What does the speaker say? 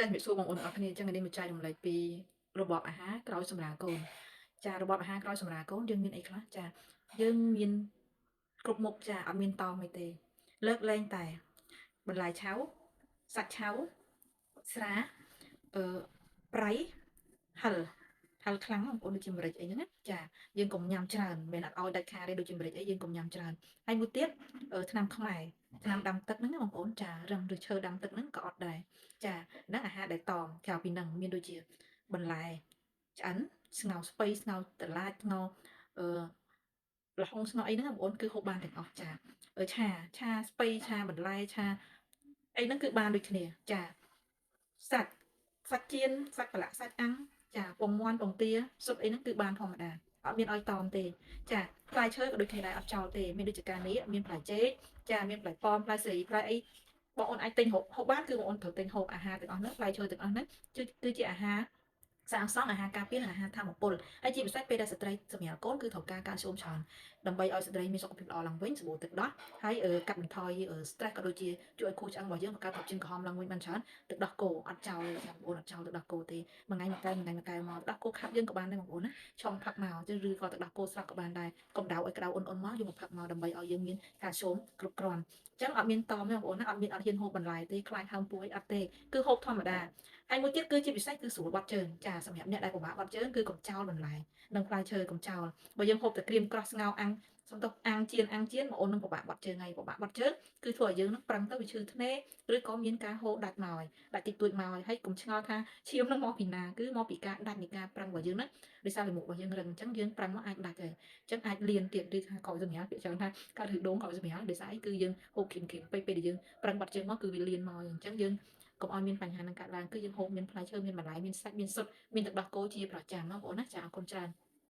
ជំរាបសួរបងប្អូនទាំងអស់គ្នាចឹងនេះមកចែករំលែកពីរបបអាហារក្រោយសម្រាលកូនចារបបអាហារក្រោយសម្រាលកូនយើងមានអីខ្លះចាយើងមានគ្រប់មុខចាអត់មានតមអីទេលើកលែងតែបន្លែឆៅសាច់ឆៅស្រាអឺប្រៃហឹលហឹលខ្លាំងបងប្អូនដូចជាម្រេចអីហ្នឹងណាចាយើងកុំញ៉ាំច្រើនមិនមែនអត់ឲ្យដាច់ខាតទេដូចជាម្រេចអីយើងកុំញ៉ាំច្រើនហើយមួយទៀតថ្នាំខ្មែរថ្នាំដាំទឹកហ្នឹងណាបងប្អូនចារឹងឬឈើដាំទឹកហ្នឹងក៏អត់ដែរចាហ្នឹងអាហារដែលតមក្រៅពីហ្នឹងមានដូចជាបន្លែឆ្អិនស្ងោរស្ពៃស្ងោរតឡាចស្ងោរអឺល្ហុងស្ងោរអីហ្នឹងបងប្អូនគឺហូបបានទាំងអស់ចាឆាស្ពៃឆាបន្លែឆាអីហ្នឹងគឺបានដូចគ្នាចាសាច់សាច់ចៀនសាច់ប្រឡាក់សាច់អាំងចាពងមាន់ពងទាស៊ុបអីហ្នឹងគឺបានធម្មតាអត់មានឲ្យតមទេចាផ្លែឈើក៏ដូចគ្នាដែរអត់ចោលទេមានដូចជាការនេះមានផ្លែចេកចាមានផ្លែប៉ោមផ្លែស្រីផ្លែអីបងប្អូនអាចទិញហូបបានគឺបងប្អូនត្រូវទិញហូបអាហារទាំងអស់ហ្នឹងផ្លែឈើទាំងអស់ហ្នឹងគឺជាអាហារសាងសង់អាហារការពារនិងអាហារថាមពលហើយជាពិសេសពេលដែលស្ត្រីសម្រាប់កូនគឺត្រូវការកាល់ស្យូមច្រើនដើម្បីឲ្យស្ត្រីមានសុខភាពល្អឡើងវិញសម្បូរទឹកដោះហើយកាត់បន្ថយstress ក៏ដូចជាជួយឲ្យខួរឆ្អឹងរបស់យើងបង្កើតភាពជាក្រហមឡើងវិញបានច្រើនទឹកដោះគោអត់ចោលបងប្អូនអត់ចោលទឹកដោះគោទេមួយថ្ងៃមួយកែវមកទឹកដោះគោខាប់យើងក៏បានដែរបងប្អូនណាឆុងផឹកមកឬក៏ទឹកដោះគោស្រស់ក៏បានដែរកុំដៅឲ្យក្តៅអ៊ុនៗមកយកមកផឹកមកដើម្បីឲ្យយើងមានកាល់ស្យូមគ្រប់គ្រាន់អញ្ចឹងអត់មានតមទេបងប្អូនណាអត់ហ៊ានហូបបន្លែទេខ្លាចហើមពួយអត់ទេគឺហូបធម្មតាហើយមួយទៀតគឺជាពិសេសគឺស្រួលបត់ជើងចាសម្រាប់អ្នកដែលពិបាកបត់ជើងគឺកុំចោលបន្លែនិងផ្លែឈើកុំចោលបើយើងហូបតែក្រៀមក្រោះស្ងោរអាំងសំដៅអាំងចៀនបងអូននឹងពិបាកបត់ជើងហើយពិបាកបត់ជើងគឺធ្វើឲ្យយើងនឹងប្រឹងទៅវាឈឺធ្នេរឬក៏មានការហូរដាច់មកដាច់តិចតួចមកហើយកុំឆ្ងល់ថាឈាមនឹងមកពីណាគឺមកពីការដាច់នៃការប្រឹងរបស់យើងណាដោយសារលិមុខរបស់យើងរឹងអញ្ចឹងយើងប្រឹងមកអាចដាច់ហើយអញ្ចឹងអាចលៀនទៀតឬថាក្រោយសម្រាប់ពាក្យច្រើនថាកើតឬដងក្រោយសម្រាប់ដោយសារអីគឺយើងហូបគ្រៀមពេលដែលយើងប្រឹងបត់ជើងមកគឺវាលៀនមកអញ្ចឹងយើងកុំឲ្យមានបញ្ហានឹងកើតឡើងគឺយើងហូបមានផ្លែឈើមានបន្លែមានសាច់មានស៊ុតមានទឹកដោះគោជាប្រចាំបងប្អូនណាចាអរគុណច្រើន